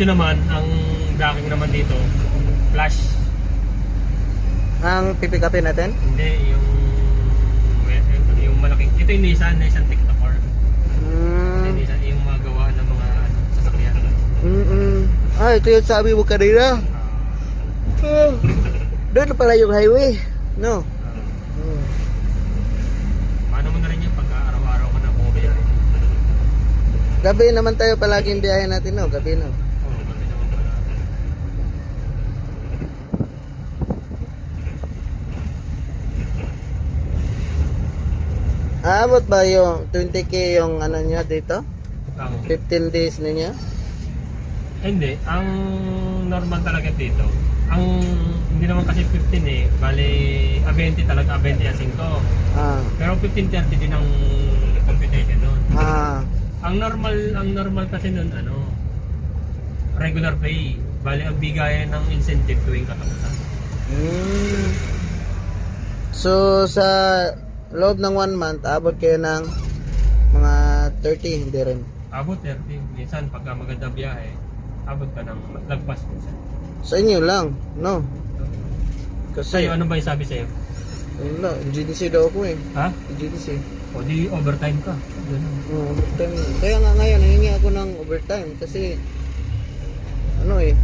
Dito naman, ang braking naman dito, flash. Ang pipick upin natin? Hindi, yung malaking, ito yung Nissan Tectacore. Nissan, yung mga gawa ng mga sasakyan. Ah, ito yung sabi mo kanina. Doon pala yung highway. No? Paano mo na rin yung pagka-araw-araw ka na bumiyahe? Gabi naman tayo palaging biyahe natin, no? Gabi, no? Oo, gabi naman pala. Aabot ba yung 20k yung ano niya dito? Ang, 15 days ninyo? hindi, ang normal talaga dito, hindi naman kasi 15 eh, bali 20 talaga, 20 a 5. Ah. Pero 15-30 din ang computation nun. Ah. Ang normal kasi nun, regular pay. Bali, ang bigayan ng incentive tuwing katapusan. So, sa loob ng 1 month, abot kayo ng mga 30, hindi rin. Abot 30. Minsan, pagka maganda biyahe, abot ka ng lagpas minsan. Sa inyo lang, no? Kasi, Sa'yo, ano ba yung sabi sa'yo? wala, GDC daw ako eh. Ha? GDC. O di overtime ka. Ganun. Overtime. Kaya nga ngayon, nahingi ako ng overtime kasi, ano eh,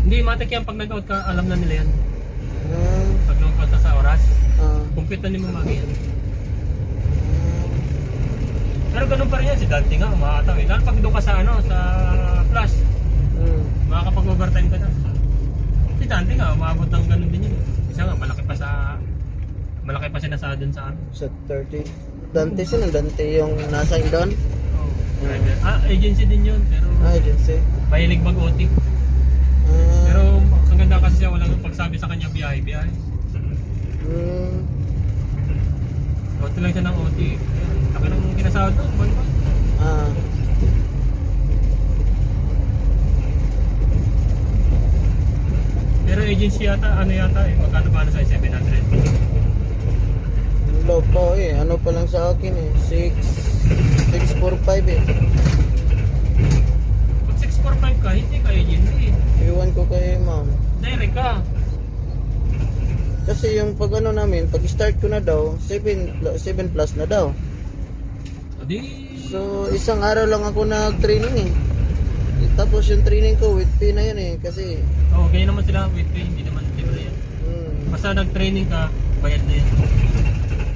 Hindi, matik yan pag nag-out ka, alam na nila yan. ah, Pag lumabas ka sa oras, ah, compute na ni mamagi yan. Pero ganun pa rin yan, si Dante nga, umakataw eh. Lalo pag doon ka sa sa flash, makakapag-overtime ka na. Si Dante nga, umabot ng ganun din yun. Isa nga, malaki pa sinasahod dun sa sa 30. Dante sino? Dante yung nasa doon? driver. Agency din yun, pero Agency. mahilig mag-OT. Pero ang ganda kasi siya, walang pagsabi sa kanya, biyahe. OT lang siya ng OT. Laki ng kinasahod doon, buwan ba? Pero agency yata, magkano ba sa 700? Low po eh. Ano pa lang sa akin eh. 645 eh. Pag 645 ka, hindi ka agency. Iwan ko kay ma'am. Direct ka. Kasi yung pag ano namin, pag start ko na daw, 7 plus na daw. O di, So isang araw lang ako nag-training eh. Tapos yung training ko with pay na yan eh. Kasi ganyan naman sila with pay, hindi naman libre yan. Basta nag-training ka, bayad na yan.